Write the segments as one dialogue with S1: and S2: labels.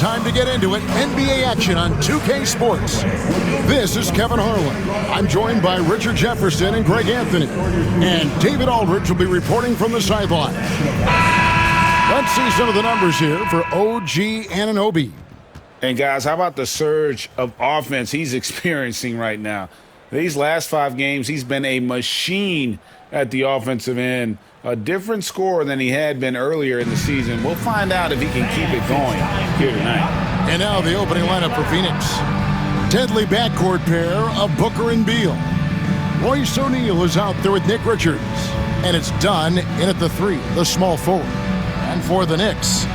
S1: time to get into it. NBA action on 2K Sports. This is Kevin Harlan. I'm joined by Richard Jefferson and Greg Anthony. And David Aldridge will be reporting from the sideline. Let's see some of the numbers here for OG Anunoby.
S2: And guys, how about the surge of offense he's experiencing right now? These last 5 games, he's been a machine at the offensive end. A different scorer than he had been earlier in the season. We'll find out if he can keep it going here tonight.
S1: And now the opening lineup for Phoenix. Deadly backcourt pair of Booker and Beal. Royce O'Neal is out there with Nick Richards. And it's Dunn in at the 3, the small forward. And for the Knicks,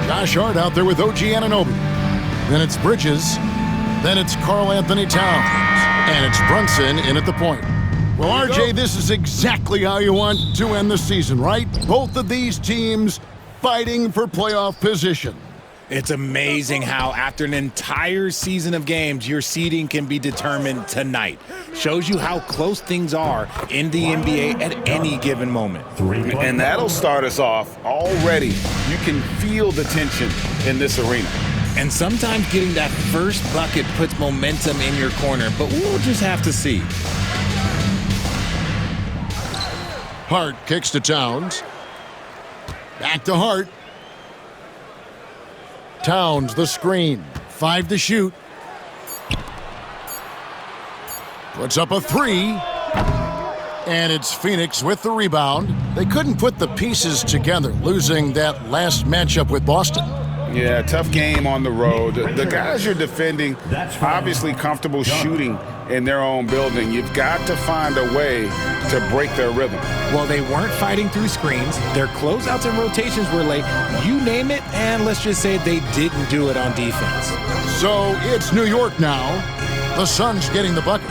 S1: Josh Hart out there with OG Anunoby. Then it's Bridges. Then it's Karl Anthony Towns. And it's Brunson in at the point. Well, RJ, this is exactly how you want to end the season, right? Both of these teams fighting for playoff position.
S3: It's amazing how after an entire season of games, your seeding can be determined tonight. Shows you how close things are in the NBA at any given moment.
S2: And that'll start us off already. You can feel the tension in this arena.
S3: And sometimes getting that first bucket puts momentum in your corner, but we'll just have to see.
S1: Hart kicks to Towns. Back to Hart. Towns, the screen. 5 to shoot. Puts up a 3. And it's Phoenix with the rebound. They couldn't put the pieces together, losing that last matchup with Boston.
S2: Yeah, tough game on the road. The guys you're defending, obviously comfortable shooting in their own building. You've got to find a way to break their rhythm.
S3: Well, they weren't fighting through screens. Their closeouts and rotations were late. You name it, and let's just say they didn't do it on defense.
S1: So it's New York now. The Suns getting the bucket.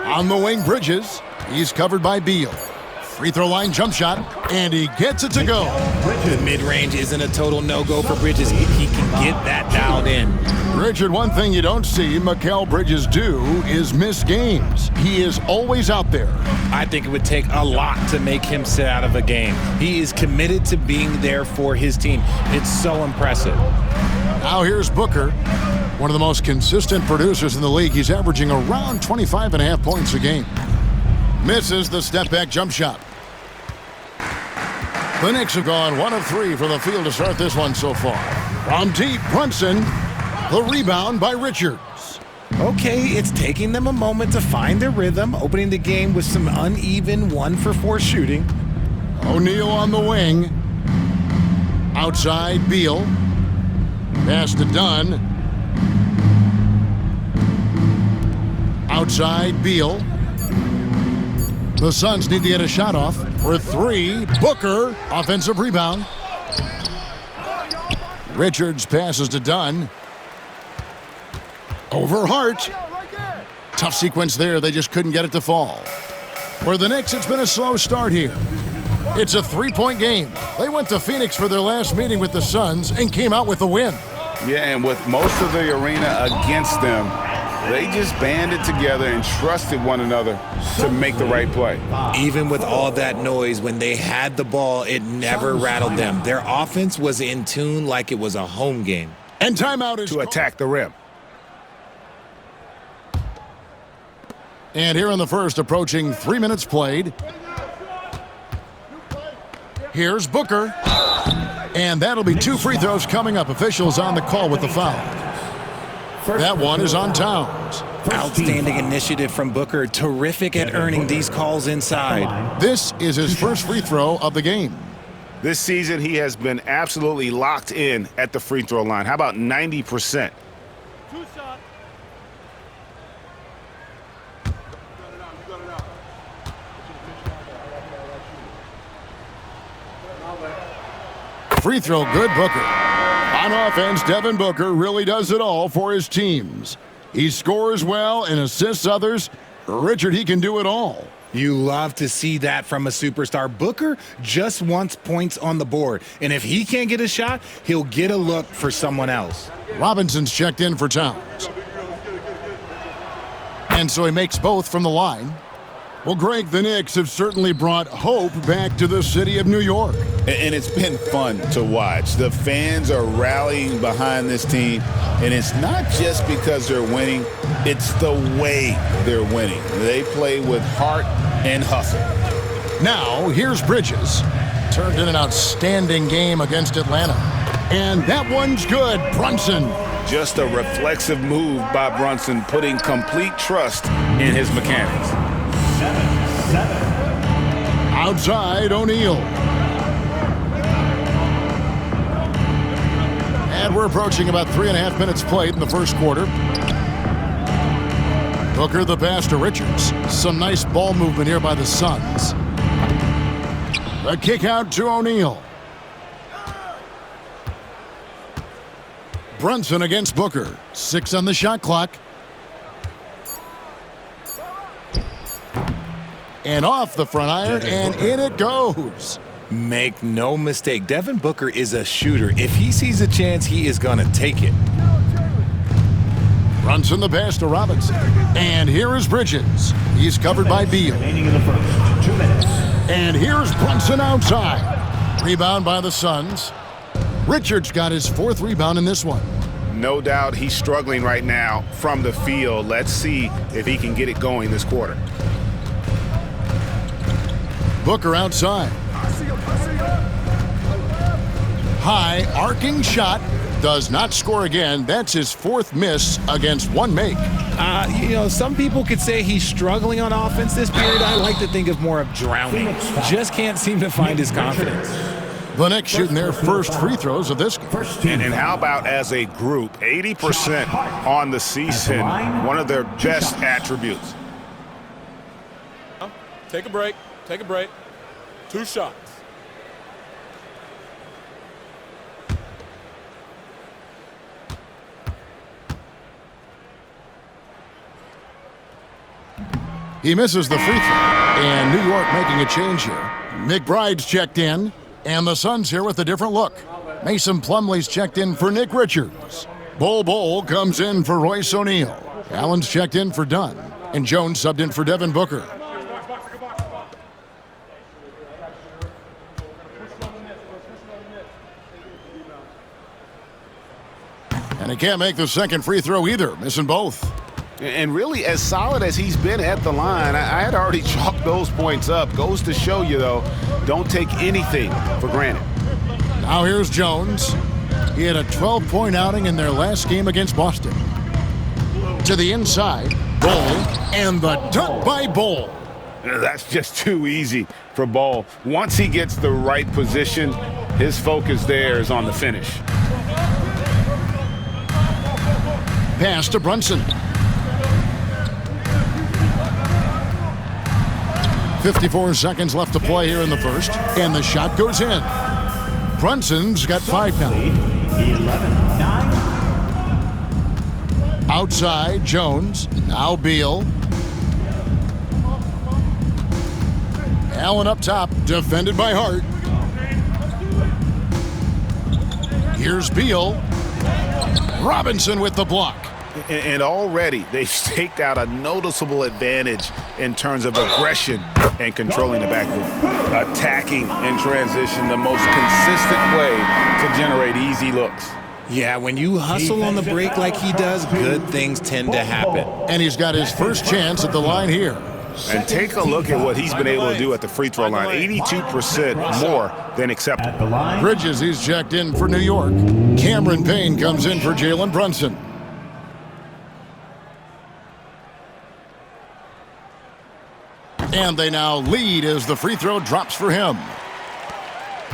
S1: On the wing, Bridges. He's covered by Beal. Free throw line jump shot, and he gets it to go.
S3: The mid-range isn't a total no-go for Bridges if he can get that dialed in.
S1: Richard, one thing you don't see Mikal Bridges do is miss games. He is always out there.
S3: I think it would take a lot to make him sit out of a game. He is committed to being there for his team. It's so impressive.
S1: Now here's Booker, one of the most consistent producers in the league. He's averaging around 25.5 points a game. Misses the step-back jump shot. The Knicks have gone 1 of 3 from the field to start this one so far. From deep, Brunson. The rebound by Richards.
S3: Okay, it's taking them a moment to find their rhythm, opening the game with some uneven 1-for-4 shooting.
S1: O'Neal on the wing. Outside, Beal. Pass to Dunn. Outside, Beal. The Suns need to get a shot off for 3. Booker, offensive rebound. Richards passes to Dunn. Over Hart. Tough sequence there. They just couldn't get it to fall. For the Knicks, it's been a slow start here. It's a 3-point game. They went to Phoenix for their last meeting with the Suns and came out with a win.
S2: Yeah, and with most of the arena against them, they just banded together and trusted one another to make the right play.
S3: Even with all that noise, when they had the ball, it never rattled them. Their offense was in tune like it was a home game.
S1: And timeout is
S2: to attack the rim.
S1: And here in the first, approaching 3 minutes played. Here's Booker. And that'll be 2 free throws coming up. Officials on the call with the foul. That one is on Towns.
S3: Outstanding initiative from Booker. Terrific at earning these calls inside.
S1: This is his first free throw of the game.
S2: This season, he has been absolutely locked in at the free throw line. How about 90%?
S1: Free throw good, Booker. On offense, Devin Booker really does it all for his teams. He scores well and assists others. Richard, he can do it all.
S3: You love to see that from a superstar. Booker just wants points on the board. And if he can't get a shot, he'll get a look for someone else.
S1: Robinson's checked in for Towns. And so he makes both from the line. Well, Greg, the Knicks have certainly brought hope back to the city of New York.
S2: And it's been fun to watch. The fans are rallying behind this team, and it's not just because they're winning, it's the way they're winning. They play with heart and hustle.
S1: Now, here's Bridges. Turned in an outstanding game against Atlanta. And that one's good, Brunson.
S2: Just a reflexive move by Brunson, putting complete trust in his mechanics.
S4: 7-7.
S1: Outside, O'Neal. And we're approaching about 3.5 minutes played in the first quarter. Booker the pass to Richards. Some nice ball movement here by the Suns. The kick out to O'Neal. Brunson against Booker. 6 on the shot clock. And off the front iron, and in it goes.
S3: Make no mistake, Devin Booker is a shooter. If he sees a chance, he is going to take it.
S1: Brunson the pass to Robinson. And here is Bridges. He's covered by Beal.
S4: Remaining in the first. 2 minutes.
S1: And here's Brunson outside. Rebound by the Suns. Richards got his 4th rebound in this one.
S2: No doubt he's struggling right now from the field. Let's see if he can get it going this quarter.
S1: Booker outside. High arcing shot. Does not score again. That's his 4th miss against 1 make.
S3: Some people could say he's struggling on offense this period. I like to think of more of drowning. Just can't seem to find his confidence.
S1: The Knicks shooting their first free throws of this game.
S2: And how about as a group, 80% on the season, one of their best attributes.
S5: Take a break. Take a break. 2 shots.
S1: He misses the free throw. And New York making a change here. McBride's checked in. And the Suns here with a different look. Mason Plumlee's checked in for Nick Richards. Bol comes in for Royce O'Neal. Allen's checked in for Dunn. And Jones subbed in for Devin Booker. And he can't make the second free throw either, missing both.
S2: And really, as solid as he's been at the line, I had already chalked those points up. Goes to show you, though, don't take anything for granted.
S1: Now here's Jones. He had a 12-point outing in their last game against Boston. To the inside, Bol, and the dunk by Bol.
S2: That's just too easy for Bol. Once he gets the right position, his focus there is on the finish.
S1: Pass to Brunson. 54 seconds left to play here in the first, and the shot goes in. Brunson's got 5 now.
S4: 11-9.
S1: Outside, Jones. Now Beal. Allen up top, defended by Hart. Here's Beal. Robinson with the block.
S2: And already they've staked out a noticeable advantage in terms of aggression and controlling the backcourt. Attacking in transition, the most consistent way to generate easy looks.
S3: Yeah, when you hustle on the break like he does, good things tend to happen.
S1: And he's got his first chance at the line here.
S2: And take a look at what he's been able to do at the free throw line. 82% more than acceptable.
S4: At the line.
S1: Bridges, he's checked in for New York. Cameron Payne comes in for Jalen Brunson. And they now lead as the free throw drops for him.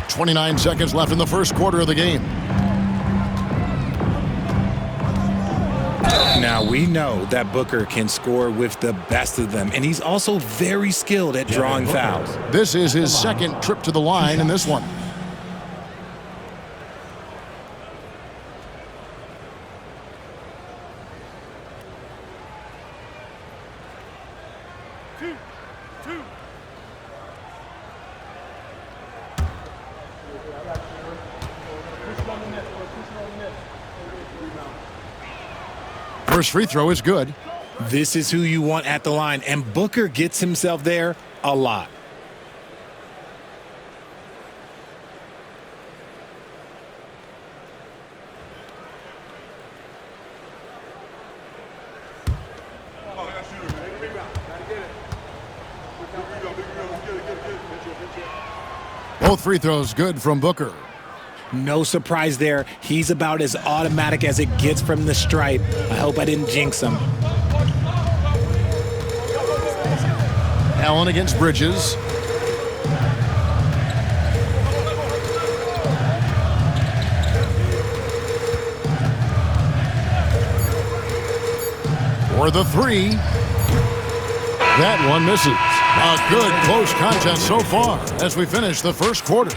S1: 29 seconds left in the first quarter of the game.
S3: Now, we know that Booker can score with the best of them, and he's also very skilled at drawing fouls.
S1: This is his second trip to the line in this one. First free throw is good.
S3: This is who you want at the line, and Booker gets himself there a lot.
S1: Both free throws good from Booker.
S3: No surprise there. He's about as automatic as it gets from the stripe. I hope I didn't jinx him.
S1: Allen against Bridges. For the three. That one misses. A good close contest so far as we finish the first quarter.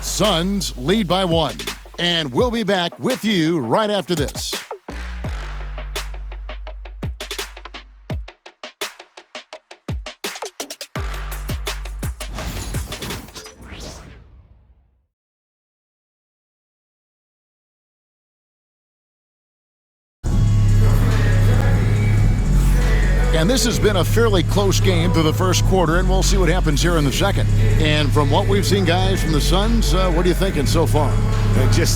S1: Suns lead by 1. And we'll be back with you right after this. And this has been a fairly close game through the first quarter, and we'll see what happens here in the second. And from what we've seen, guys, from the Suns, what are you thinking so far?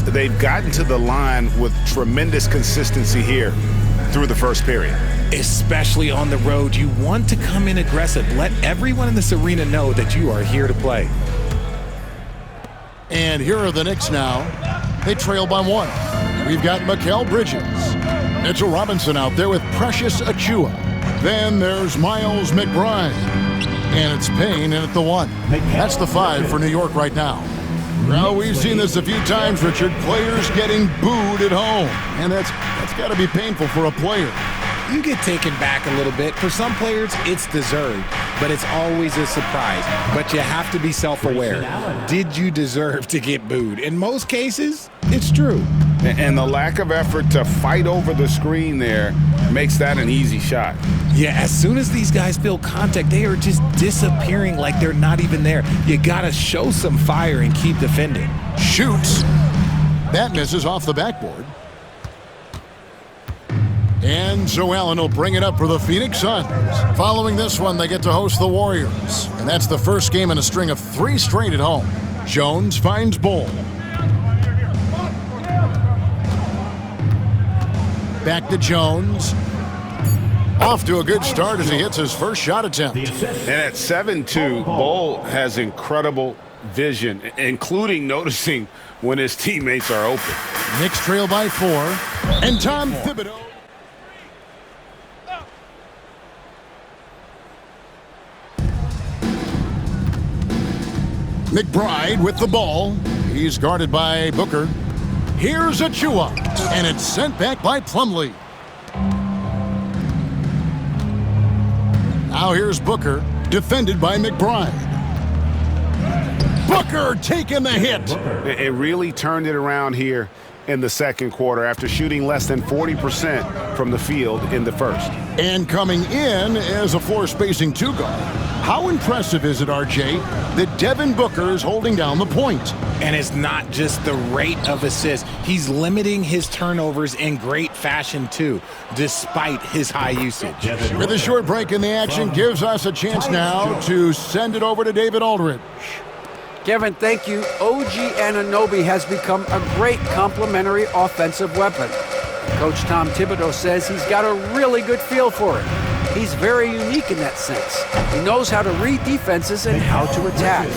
S2: They've gotten to the line with tremendous consistency here through the first period.
S3: Especially on the road, you want to come in aggressive. Let everyone in this arena know that you are here to play.
S1: And here are the Knicks now. They trail by 1. We've got Mikal Bridges. Mitchell Robinson out there with Precious Achiuwa. Then there's Miles McBride. And it's Payne in at the 1. That's the 5 for New York right now. Well, we've seen this a few times, Richard. Players getting booed at home. And that's got to be painful for a player.
S3: You get taken back a little bit. For some players, it's deserved, but it's always a surprise. But you have to be self-aware. Did you deserve to get booed? In most cases, it's true.
S2: And the lack of effort to fight over the screen there makes that an easy shot.
S3: Yeah, as soon as these guys feel contact, they are just disappearing like they're not even there. You got to show some fire and keep defending.
S1: Shoots. That misses off the backboard. And Joe Allen will bring it up for the Phoenix Suns. Following this one, they get to host the Warriors. And that's the first game in a string of 3 straight at home. Jones finds Bull. Back to Jones. Off to a good start as he hits his first shot attempt.
S2: And at 7-2, Bull has incredible vision, including noticing when his teammates are open.
S1: Knicks trail by 4. And Tom Thibodeau. McBride with the ball. He's guarded by Booker. Here's Achiuwa, and it's sent back by Plumlee. Now here's Booker, defended by McBride. Booker taking the hit.
S2: It really turned it around here in the second quarter after shooting less than 40% from the field in the first.
S1: And coming in as a floor spacing 2 guard. How impressive is it, RJ, that Devin Booker is holding down the point?
S3: And it's not just the rate of assists. He's limiting his turnovers in great fashion, too, despite his high usage.
S1: With a short break in the action, gives us a chance now to send it over to David Aldridge.
S6: Kevin, thank you. OG Anunoby has become a great complementary offensive weapon. Coach Tom Thibodeau says he's got a really good feel for it. He's very unique in that sense. He knows how to read defenses and how to attack.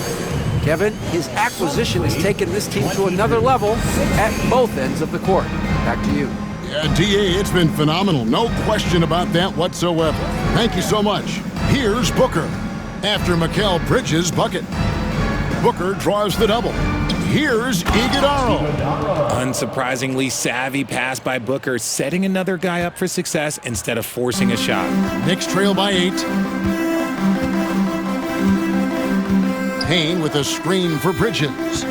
S6: Kevin, his acquisition has taken this team to another level at both ends of the court. Back to you.
S1: Yeah, DA, it's been phenomenal. No question about that whatsoever. Thank you so much. Here's Booker after Mikal Bridges' bucket. Booker draws the double. Here's Iguodala.
S3: Unsurprisingly savvy pass by Booker, setting another guy up for success instead of forcing a shot.
S1: Knicks trail by 8. Payne with a screen for Bridges.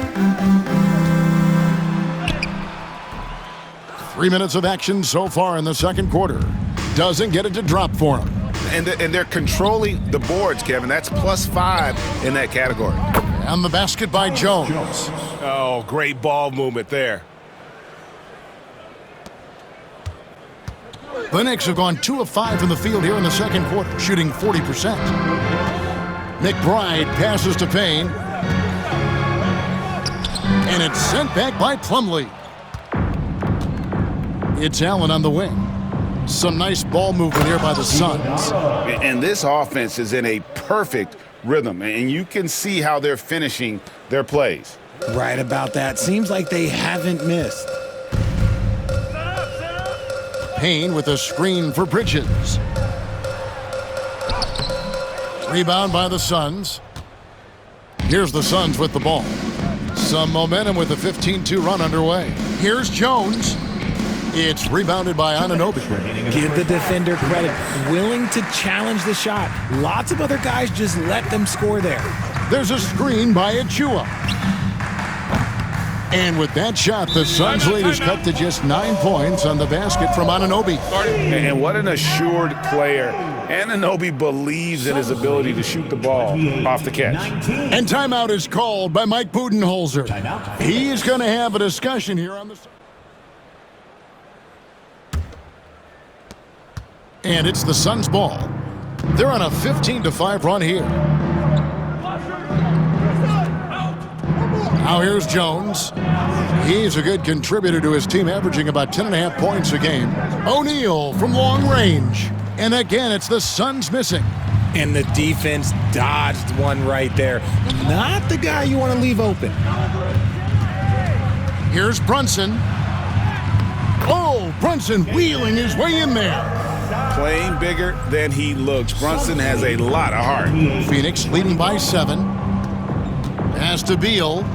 S1: 3 minutes of action so far in the second quarter. Doesn't get it to drop for him.
S2: And they're controlling the boards, Kevin. That's +5 in that category.
S1: And the basket by Jones.
S2: Oh, great ball movement there.
S1: The Knicks have gone 2 of 5 from the field here in the second quarter, shooting 40%. McBride passes to Payne. And it's sent back by Plumlee. It's Allen on the wing. Some nice ball movement here by the Suns.
S2: And this offense is in a perfect rhythm, and you can see how they're finishing their plays.
S3: Right about that. Seems like they haven't missed.
S1: Payne with a screen for Bridges. Rebound by the Suns. Here's the Suns with the ball. Some momentum with a 15-2 run underway. Here's Jones. It's rebounded by Anunoby.
S3: Give the defender credit. Willing to challenge the shot. Lots of other guys just let them score there.
S1: There's a screen by Achua. And with that shot, the Suns lead is cut to just 9 points on the basket from Anunoby.
S2: And what an assured player. Anunoby believes in his ability to shoot the ball off the catch.
S1: And timeout is called by Mike Budenholzer. He's going to have a discussion here on the... And it's the Suns' ball. They're on a 15-5 run here. Now here's Jones. He's a good contributor to his team, averaging about 10.5 points a game. O'Neal from long range. And again, it's the Suns missing.
S3: And the defense dodged one right there. Not the guy you want to leave open.
S1: Here's Brunson. Oh, Brunson wheeling his way in there.
S2: Playing bigger than he looks. Brunson has a lot of heart.
S1: Phoenix leading by 7. Pass to Beal.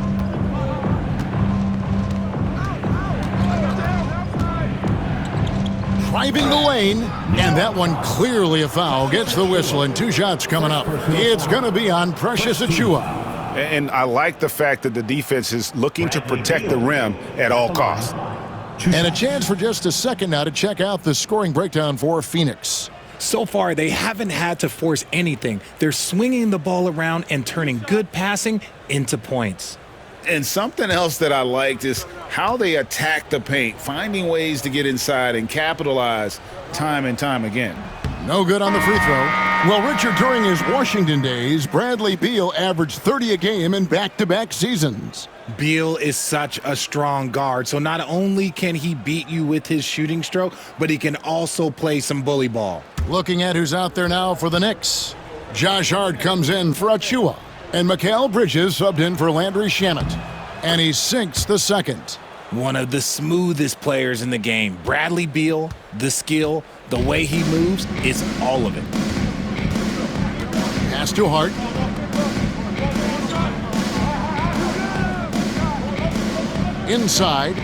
S1: Driving the lane, and that one clearly a foul. Gets the whistle, and 2 shots coming up. It's going to be on Precious Achua.
S2: And I like the fact that the defense is looking to protect the rim at all costs.
S1: And a chance for just a second now to check out the scoring breakdown for Phoenix.
S3: So far, they haven't had to force anything. They're swinging the ball around and turning good passing into points.
S2: And something else that I liked is how they attack the paint, finding ways to get inside and capitalize time and time again.
S1: No good on the free throw. Well, Richard, during his Washington days, Bradley Beal averaged 30 a game in back-to-back seasons.
S3: Beal is such a strong guard, so not only can he beat you with his shooting stroke, but he can also play some bully ball.
S1: Looking at who's out there now for the Knicks. Josh Hart comes in for Achua. And Mikal Bridges subbed in for Landry Shamet. And he sinks the second.
S3: One of the smoothest players in the game. Bradley Beal, the skill, the way he moves, is all of it.
S1: Pass to Hart. Inside.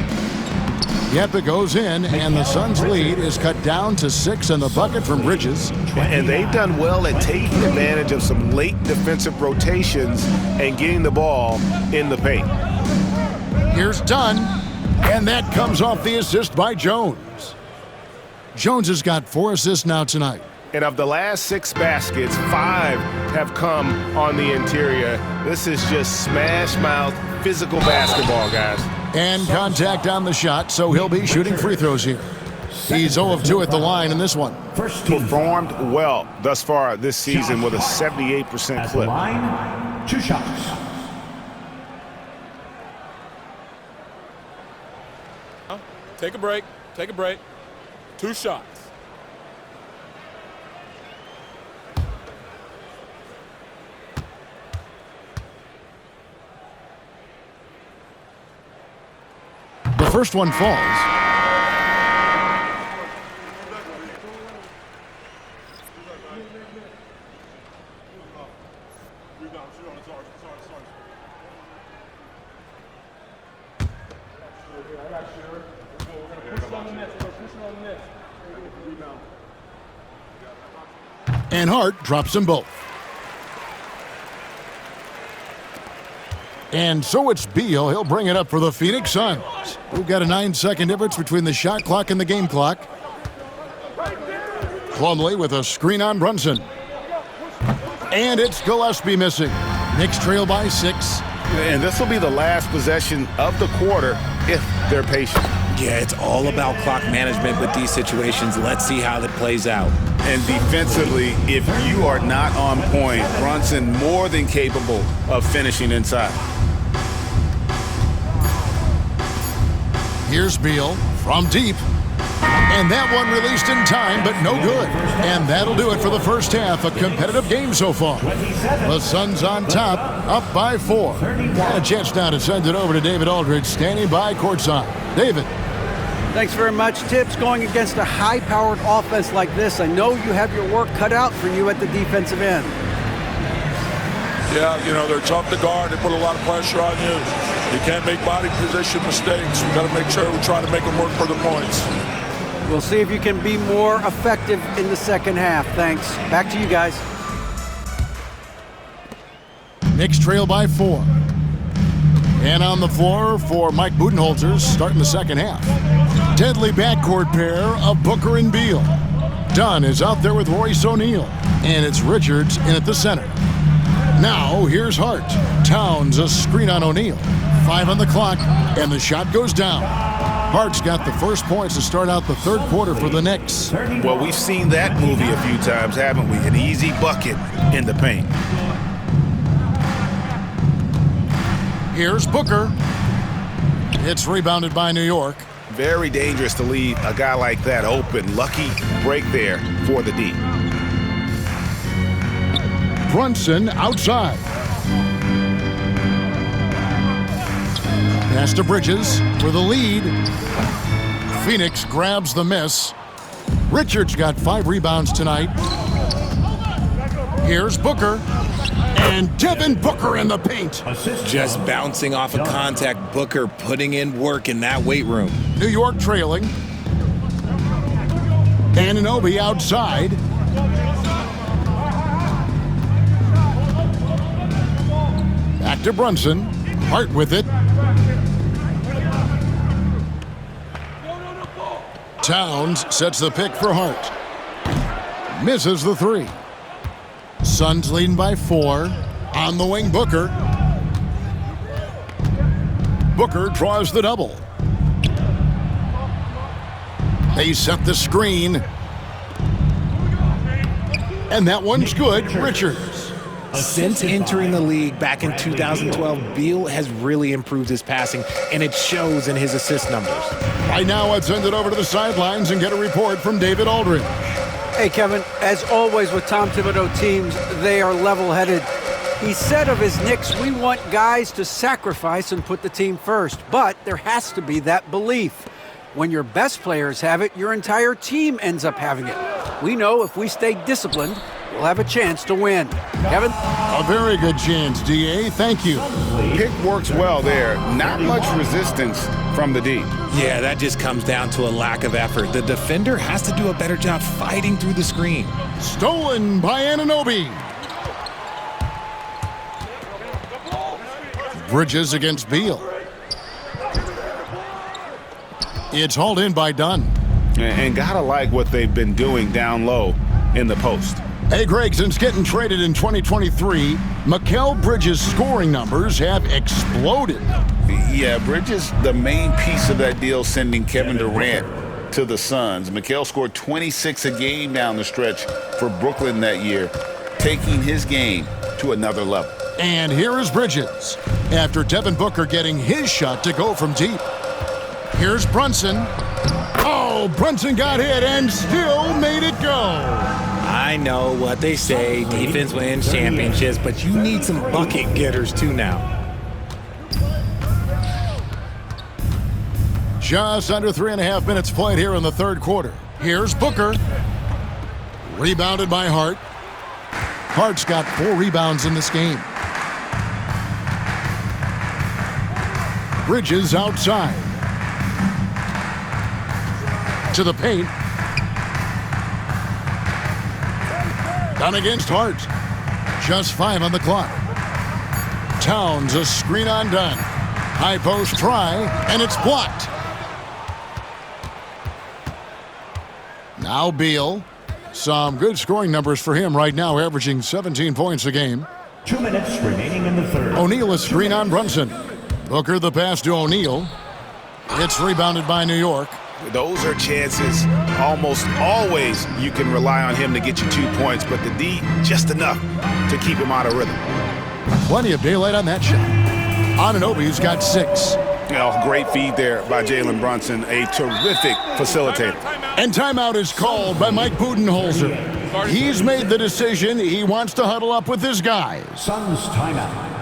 S1: Yep, it goes in, and the Suns' lead is cut down to 6 in the bucket from Bridges.
S2: And they've done well at taking advantage of some late defensive rotations and getting the ball in the paint.
S1: Here's Dunn, and that comes off the assist by Jones. Jones has got 4 assists now tonight.
S2: And of the last 6 baskets, 5 have come on the interior. This is just smash mouth, physical basketball, guys.
S1: And contact on the shot, so he'll be shooting free throws here. He's 0 of 2 at the line in this one.
S2: Performed well thus far this season with a 78% clip.
S4: Line, 2 shots.
S5: Take a break. Take a break. 2 shots.
S1: The first one falls. And Hart drops them both. And so it's Beal. He'll bring it up for the Phoenix Suns. We've got a 9-second difference between the shot clock and the game clock. Plumlee with a screen on Brunson. And it's Gillespie missing. Knicks trail by 6.
S2: And this will be the last possession of the quarter if they're patient.
S3: Yeah, it's all about clock management with these situations. Let's see how that plays out.
S2: And defensively, if you are not on point, Brunson more than capable of finishing inside.
S1: Here's Beal from deep. And that one released in time, but no good. And that'll do it for the first half. A competitive game so far. The Suns on top, up by 4. And a chance now to send it over to David Aldridge, standing by courtside. David.
S6: Thanks very much. Tibbs, going against a high-powered offense like this, I know you have your work cut out for you at the defensive end.
S5: Yeah, they're tough to guard. They put a lot of pressure on you. You can't make body position mistakes. We got to make sure we try to make them work for the points.
S6: We'll see if you can be more effective in the second half. Thanks. Back to you guys.
S1: Knicks trail by 4. And on the floor for Mike Budenholzer, starting the second half. Deadly backcourt pair of Booker and Beal. Dunn is out there with Royce O'Neal. And it's Richards in at the center. Now, here's Hart. Towns a screen on O'Neal. 5 on the clock, and the shot goes down. Hart's got the first points to start out the third quarter for the Knicks.
S2: Well, we've seen that movie a few times, haven't we? An easy bucket in the paint.
S1: Here's Booker. It's rebounded by New York.
S2: Very dangerous to leave a guy like that open. Lucky break there for the D.
S1: Brunson outside. Pass to Bridges for the lead. Phoenix grabs the miss. Richards got 5 rebounds tonight. Here's Booker. And Devin Booker in the paint.
S3: Just bouncing off of contact. Booker putting in work in that weight room.
S1: New York trailing. Anunoby outside. Back to Brunson. Hart with it. Towns sets the pick for Hart. Misses the 3. Suns leading by 4. On the wing, Booker. Booker draws the double. They set the screen. And that one's good. Richards.
S3: Since entering the league back in 2012, Beal has really improved his passing, and it shows in his assist numbers.
S1: Right now, let's send it over to the sidelines and get a report from David Aldridge.
S6: Hey, Kevin, as always with Tom Thibodeau teams, they are level-headed. He said of his Knicks, we want guys to sacrifice and put the team first, but there has to be that belief. When your best players have it, your entire team ends up having it. We know if we stay disciplined, we'll have a chance to win. Kevin?
S1: A very good chance, D.A. Thank you.
S2: Pick works well there. Not much resistance from the D.
S3: Yeah, that just comes down to a lack of effort. The defender has to do a better job fighting through the screen.
S1: Stolen by Anunoby. Bridges against Beal. It's hauled in by Dunn.
S2: And gotta like what they've been doing down low in the post.
S1: Hey, Greg, since getting traded in 2023, Mikal Bridges' scoring numbers have exploded.
S2: Yeah, Bridges, the main piece of that deal, sending Kevin Durant to the Suns. Mikal scored 26 a game down the stretch for Brooklyn that year, taking his game to another level.
S1: And here is Bridges, after Devin Booker getting his shot to go from deep. Here's Brunson. Oh, Brunson got hit and still made it go.
S3: I know what they say, defense wins championships, but you need some bucket getters too now.
S1: Just under 3.5 minutes played here in the third quarter. Here's Booker. Rebounded by Hart. Hart's got 4 rebounds in this game. Bridges outside. To the paint. Down against Hart. Just 5 on the clock. Towns a screen on Dunn. High post try, and it's blocked. Now Beal. Some good scoring numbers for him right now, averaging 17 points a game.
S4: 2 minutes remaining in the third.
S1: O'Neal a screen on Brunson. Booker the pass to O'Neal. It's rebounded by New York.
S2: Those are chances almost always you can rely on him to get you 2 points, but the D, just enough to keep him out of rhythm.
S1: Plenty of daylight on that shot. Anunoby's got 6.
S2: Great feed there by Jalen Brunson, a terrific facilitator.
S1: And timeout is called by Mike Budenholzer. He's made the decision he wants to huddle up with his guys.
S4: Suns timeout.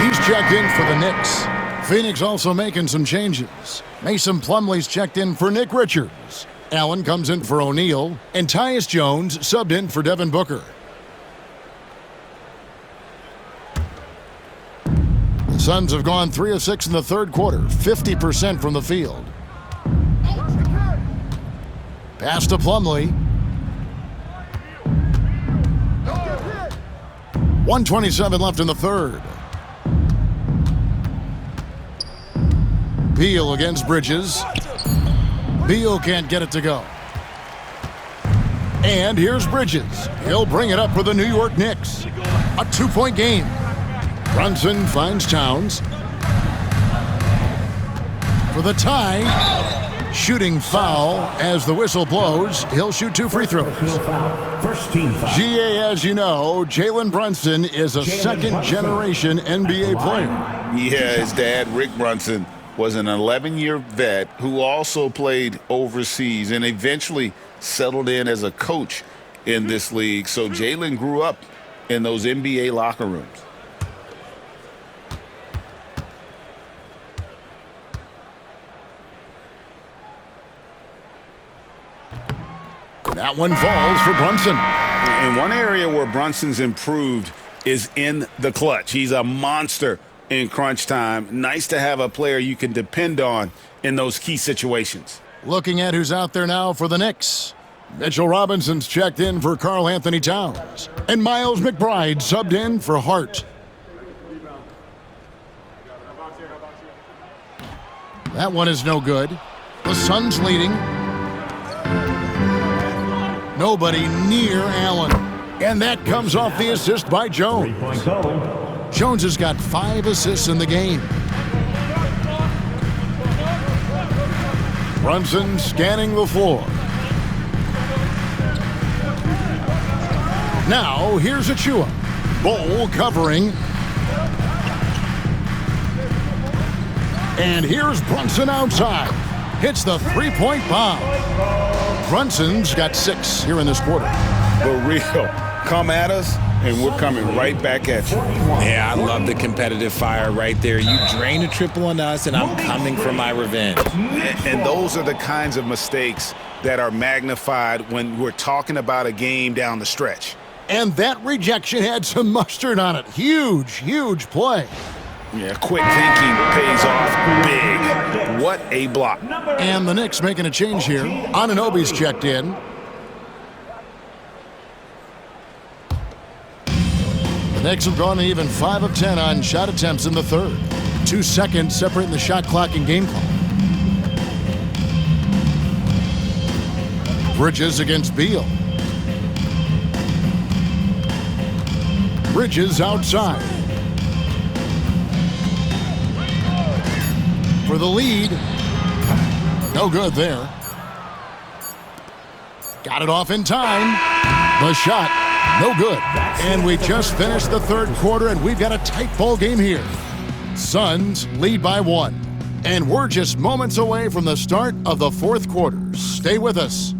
S1: He's checked in for the Knicks. Phoenix also making some changes. Mason Plumlee's checked in for Nick Richards. Allen comes in for O'Neal. And Tyus Jones subbed in for Devin Booker. The Suns have gone 3 of 6 in the third quarter, 50% from the field. Pass to Plumlee. 1:27 left in the third. Beal against Bridges. Beal can't get it to go. And here's Bridges. He'll bring it up for the New York Knicks. A 2-point game. Brunson finds Towns. For the tie. Shooting foul as the whistle blows. He'll shoot 2 free throws.
S4: First team foul.
S1: GA, as you know, Jalen Brunson is a second-generation NBA player.
S2: Yeah, his dad, Rick Brunson, was an 11-year vet who also played overseas and eventually settled in as a coach in this league. So Jalen grew up in those NBA locker rooms.
S1: That one falls for Brunson.
S2: And one area where Brunson's improved is in the clutch. He's a monster in crunch time. Nice to have a player you can depend on in those key situations.
S1: Looking at who's out there now for the Knicks. Mitchell Robinson's checked in for Karl Anthony Towns. And Miles McBride subbed in for Hart. That one is no good. The Suns leading. Nobody near Allen. And that comes off the assist by Jones.
S4: 3-point goal.
S1: Jones has got 5 assists in the game. Brunson scanning the floor. Now, here's Achua. Bol covering. And here's Brunson outside. Hits the 3-point bomb. Brunson's got 6 here in this quarter.
S2: For real. Come at us, and we're coming right back at you.
S3: Yeah, I love the competitive fire right there. You drain a triple on us, and I'm coming for my revenge.
S2: And those are the kinds of mistakes that are magnified when we're talking about a game down the stretch.
S1: And that rejection had some mustard on it. Huge, huge play.
S2: Yeah, quick thinking pays off big. What a block.
S1: And the Knicks making a change here. Anunoby's checked in. The Knicks have gone even 5 of 10 on shot attempts in the third. 2 seconds separating the shot clock and game clock. Bridges against Beal. Bridges outside. For the lead. No good there. Got it off in time. The shot. No good. And we just finished the third quarter, and we've got a tight ball game here. Suns lead by 1. And we're just moments away from the start of the fourth quarter. Stay with us.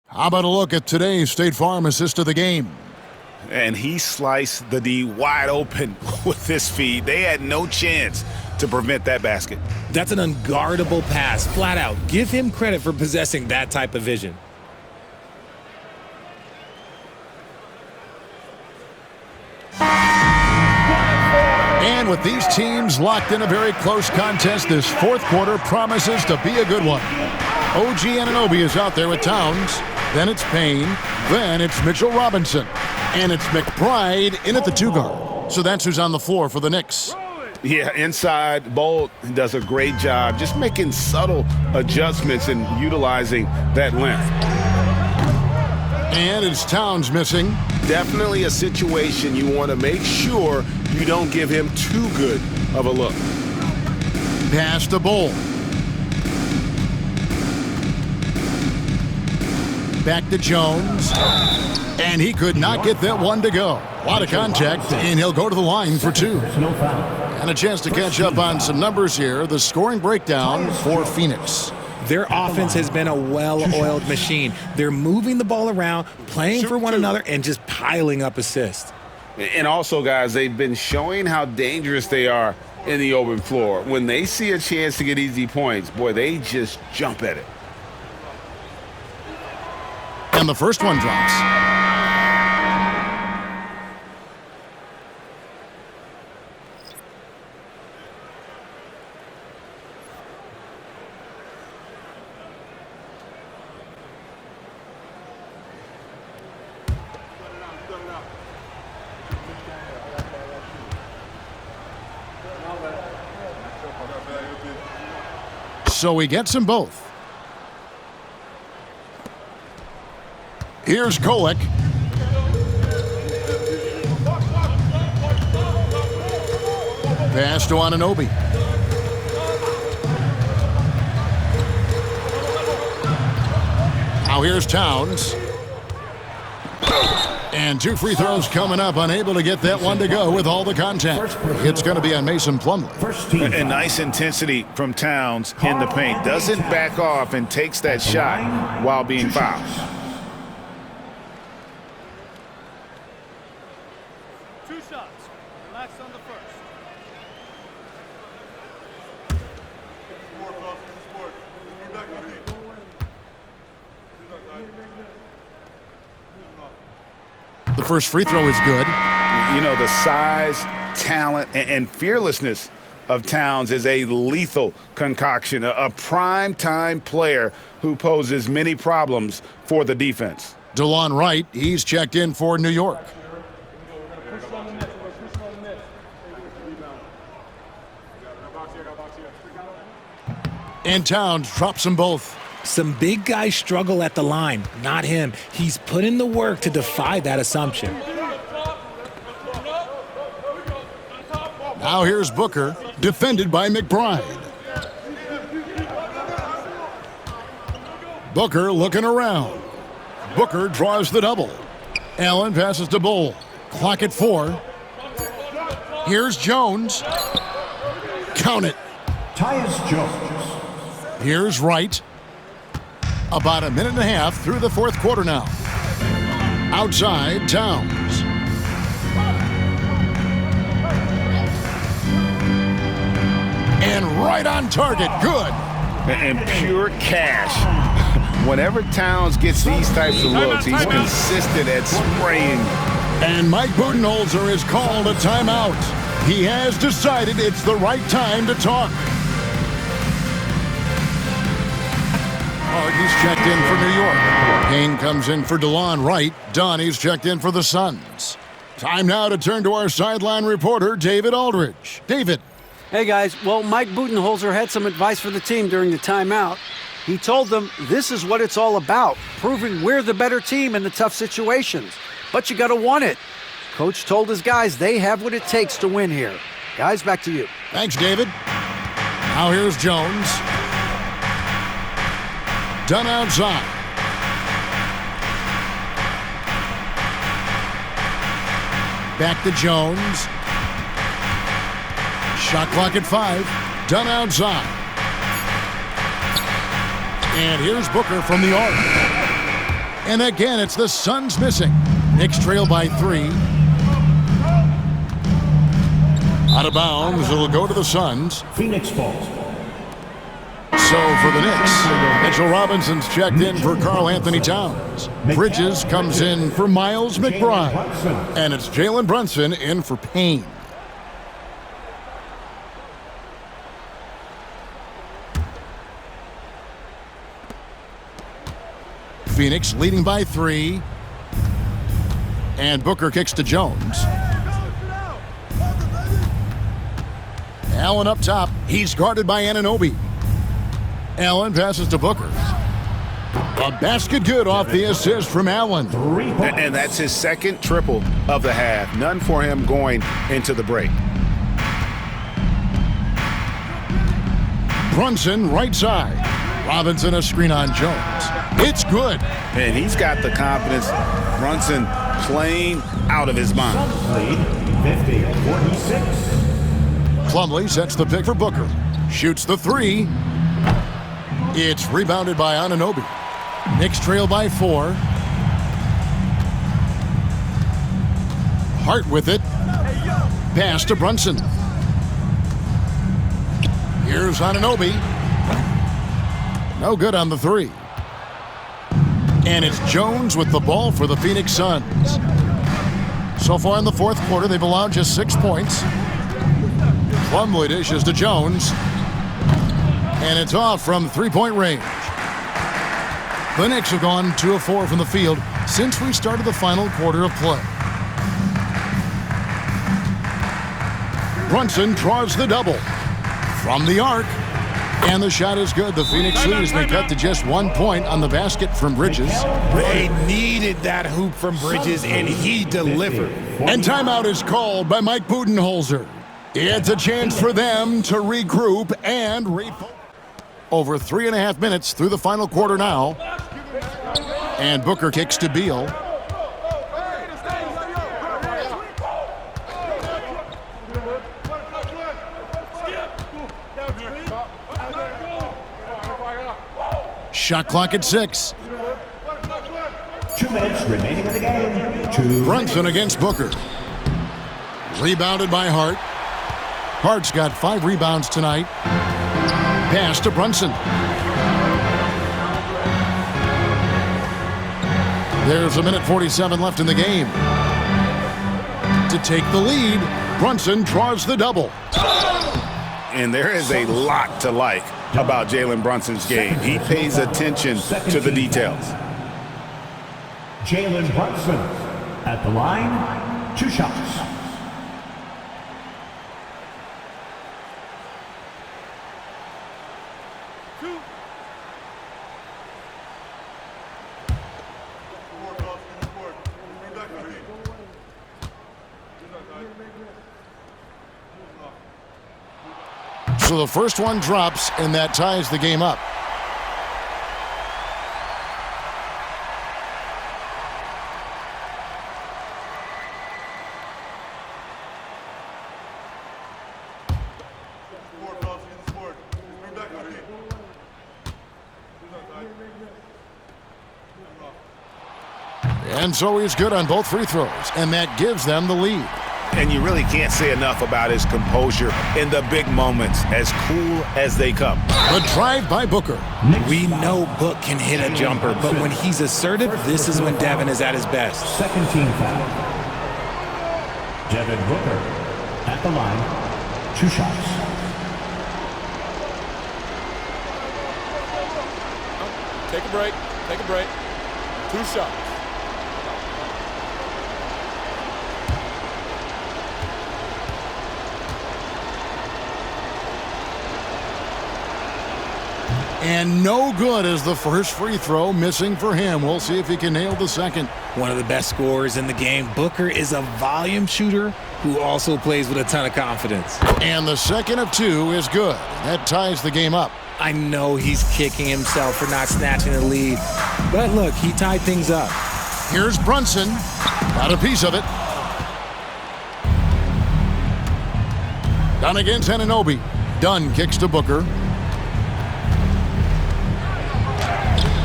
S1: How about a look at today's State Farm assist of the game?
S2: And he sliced the D wide open with this feed. They had no chance to prevent that basket.
S3: That's an unguardable pass, flat out. Give him credit for possessing that type of vision.
S1: And with these teams locked in a very close contest, this fourth quarter promises to be a good one. OG Anunoby is out there with Towns. Then it's Payne. Then it's Mitchell Robinson. And it's McBride in at the 2 guard. So that's who's on the floor for the Knicks.
S2: Yeah, inside, Bolt does a great job just making subtle adjustments and utilizing that length.
S1: And it's Towns missing.
S2: Definitely a situation you want to make sure you don't give him too good of a look.
S1: Pass to Bolt. Back to Jones. And he could not get that one to go. A lot of contact, and he'll go to the line for two.
S4: No foul.
S1: And a chance to catch up on some numbers here. The scoring breakdown for Phoenix.
S3: Their offense has been a well-oiled machine. They're moving the ball around, playing for one another, and just piling up assists.
S2: And also, guys, they've been showing how dangerous they are in the open floor. When they see a chance to get easy points, boy, they just jump at it.
S1: And the first one drops. So he gets them both. Here's Kolek. Pass to Anunoby. Now here's Towns. And two free throws coming up, unable to get that one to go with all the contact. It's going to be on Mason Plumlee.
S2: And nice intensity from Towns in the paint. Doesn't back off and takes that shot while being fouled.
S7: Two shots. Relax on the first.
S1: The first free throw is good.
S2: You know, the size, talent, and fearlessness of Towns is a lethal concoction, a prime-time player who poses many problems for the defense.
S1: DeLon Wright, he's checked in for New York. And Towns drops them both.
S3: Some big guys struggle at the line, not him. He's put in the work to defy that assumption.
S1: Now here's Booker, defended by McBride. Booker looking around. Booker draws the double. Allen passes to Bull. Clock at 4. Here's Jones. Count it.
S4: Tyus Jones.
S1: Here's Wright. About a minute and a half through the fourth quarter now. Outside, Towns. And right on target. Good.
S2: And pure cash. Whenever Towns gets these types of looks, he's consistent at spraying.
S1: And Mike Budenholzer has called a timeout. He has decided it's the right time to talk. He's checked in for New York. Kane comes in for DeLon Wright. Donnie's checked in for the Suns. Time now to turn to our sideline reporter, David Aldridge. David.
S6: Hey, guys. Well, Mike Budenholzer had some advice for the team during the timeout. He told them this is what it's all about, proving we're the better team in the tough situations. But you got to want it. Coach told his guys they have what it takes to win here. Guys, back to you.
S1: Thanks, David. Now here's Jones. Done outside. Back to Jones. Shot clock at 5. Done outside. And here's Booker from the arc. And again, it's the Suns missing. Knicks trail by 3. Out of bounds, it'll go to the Suns.
S4: Phoenix ball.
S1: So for the Knicks, Mitchell Robinson's checked in for Karl Anthony Towns. Bridges comes in for Miles McBride. And it's Jalen Brunson in for Payne. Phoenix leading by 3. And Booker kicks to Jones. Allen up top. He's guarded by Anunoby. Allen passes to Booker. A basket good off the assist from Allen.
S2: And that's his second triple of the half. None for him going into the break.
S1: Brunson right side. Robinson a screen on Jones. It's good.
S2: And he's got the confidence. Brunson playing out of his mind.
S4: Lead 50-46.
S1: Plumlee sets the pick for Booker. Shoots the three. It's rebounded by Anunoby. Knicks trail by 4. Hart with it. Pass to Brunson. Here's Anunoby. No good on the 3. And it's Jones with the ball for the Phoenix Suns. So far in the fourth quarter, they've allowed just 6 points. Plumlee dishes to Jones. And it's off from three-point range. The Knicks have gone 2 of 4 from the field since we started the final quarter of play. Brunson draws the double from the arc. And the shot is good. The Phoenix lead has been cut to just 1 point on the basket from Bridges.
S3: They needed that hoop from Bridges, and he delivered.
S1: And timeout is called by Mike Budenholzer. It's a chance for them to regroup and refocus. Over 3.5 minutes through the final quarter now. And Booker kicks to Beal. Shot clock at 6.
S4: 2 minutes remaining in the game.
S1: Brunson against Booker. Rebounded by Hart. Hart's got 5 rebounds tonight. Pass to Brunson. There's 1:47 left in the game. To take the lead, Brunson draws the double.
S2: And there is a lot to like about Jalen Brunson's game. He pays attention to the details.
S4: Jalen Brunson at the line, 2 shots.
S1: So the first one drops, and that ties the game up. And so he's good on both free throws, and that gives them the lead.
S2: And you really can't say enough about his composure in the big moments, as cool as they come.
S1: The drive by Booker.
S3: We know Book can hit a jumper, but when he's assertive, this is when Devin is at his best.
S4: Second team foul. Devin Booker at the line, 2 shots.
S5: Take a break. Take a break. 2 shots.
S1: And no good as the first free throw, missing for him. We'll see if he can nail the second.
S3: One of the best scorers in the game. Booker is a volume shooter who also plays with a ton of confidence.
S1: And the second of 2 is good. That ties the game up.
S3: I know he's kicking himself for not snatching the lead, but look, he tied things up.
S1: Here's Brunson. Got a piece of it. Down against Anunoby. Dunn kicks to Booker.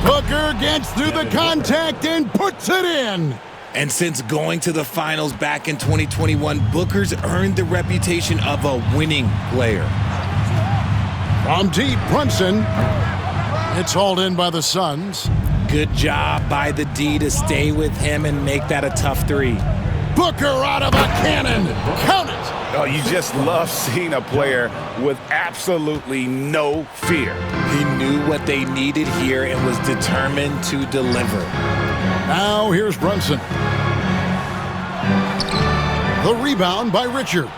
S1: Booker gets through the contact and puts it in.
S3: And since going to the finals back in 2021, Booker's earned the reputation of a winning player.
S1: From deep, Brunson. It's hauled in by the Suns.
S3: Good job by the D to stay with him and make that a tough 3.
S1: Booker out of a cannon. Count it.
S2: Oh, you just love seeing a player with absolutely no fear.
S3: He knew what they needed here and was determined to deliver.
S1: Now here's Brunson. The rebound by Richards.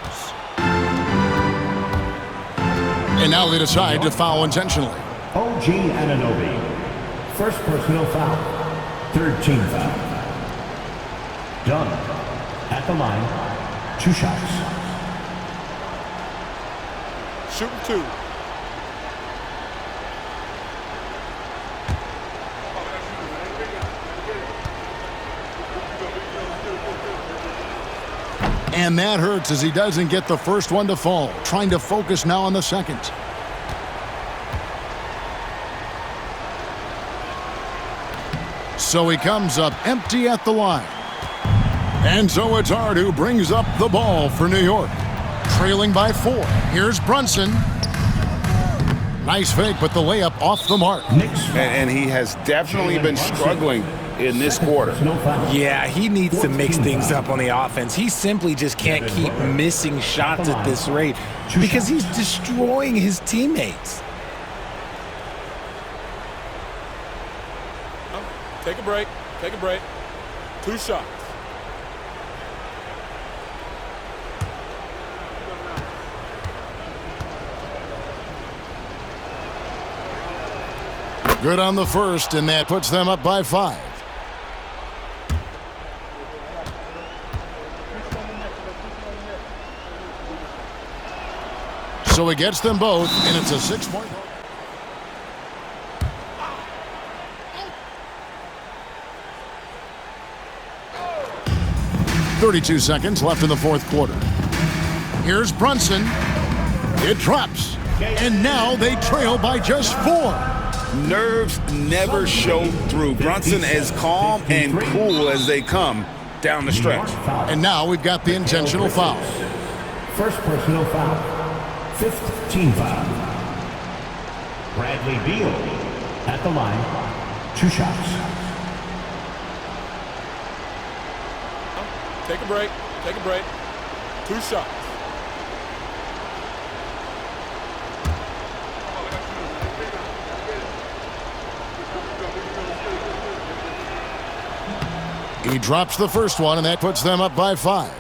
S1: And now they decide to foul intentionally.
S4: OG Anunoby. First personal foul. Third team foul. Dunn at the line. 2 shots.
S5: Shooting 2.
S1: And that hurts as he doesn't get the first one to fall. Trying to focus now on the second. So he comes up empty at the line. And so it's Hart who brings up the ball for New York. Trailing by 4. Here's Brunson. Nice fake, but the layup off the mark.
S2: And he has definitely been struggling in this quarter.
S3: Yeah, he needs to mix things up on the offense. He simply just can't keep missing shots at this rate because he's destroying his teammates.
S5: Take a break. Take a break. 2 shots.
S1: Good on the first, and that puts them up by 5. So he gets them both, and it's a 6-point. 32 seconds left in the fourth quarter. Here's Brunson. It drops, and now they trail by just 4.
S2: Nerves never show through. Brunson as calm and cool as they come down the stretch.
S1: And now we've got the intentional foul.
S4: First personal foul. 5th team foul. Bradley Beal at the line. 2 shots.
S5: Take a break. Take a break. 2 shots.
S1: He drops the first one, and that puts them up by 5.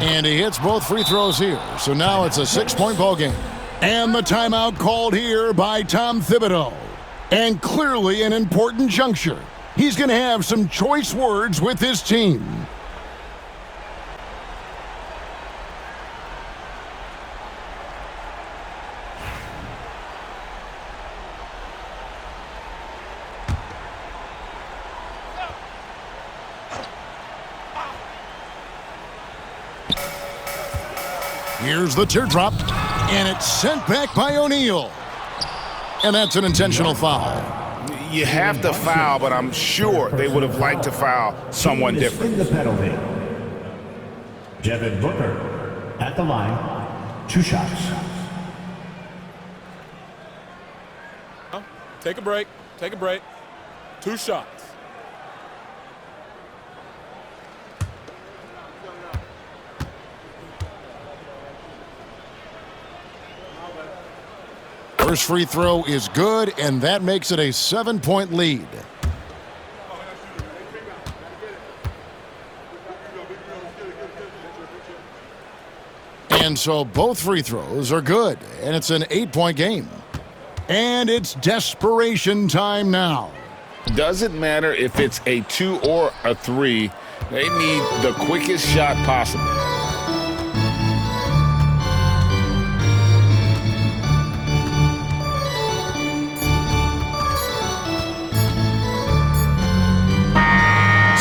S1: And he hits both free throws here. So now it's a 6-point ball game. And the timeout called here by Tom Thibodeau. And clearly an important juncture. He's going to have some choice words with his team. Here's the teardrop, and it's sent back by O'Neal. And that's an intentional foul.
S2: You have to foul, but I'm sure they would have liked to foul someone different.
S4: The penalty. Devin Booker at the line. 2 shots.
S5: Take a break. Take a break. 2 shots.
S1: First free throw is good, and that makes it a 7-point lead. And so both free throws are good, and it's an 8-point game. And it's desperation time now.
S2: Doesn't matter if it's a 2 or a 3. They need the quickest shot possible.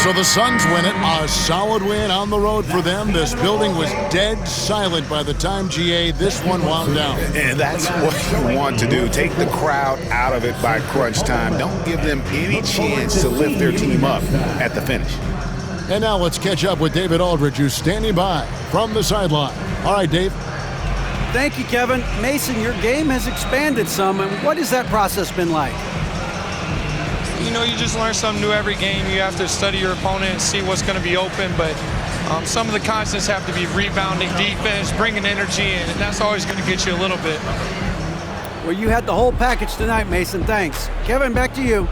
S1: So the Suns win it. A solid win on the road for them. This building was dead silent by the time, GA, this one wound down.
S2: And that's what you want to do. Take the crowd out of it by crunch time. Don't give them any chance to lift their team up at the finish.
S1: And now let's catch up with David Aldridge, who's standing by from the sideline. All right, Dave.
S6: Thank you, Kevin. Mason, your game has expanded some, and what has that process been like?
S8: You know, you just learn something new every game. You have to study your opponent and see what's going to be open, but some of the constants have to be rebounding, defense, bringing energy in, and that's always going to get you a little bit.
S6: Well, you had the whole package tonight, Mason. Thanks. Kevin, back to you.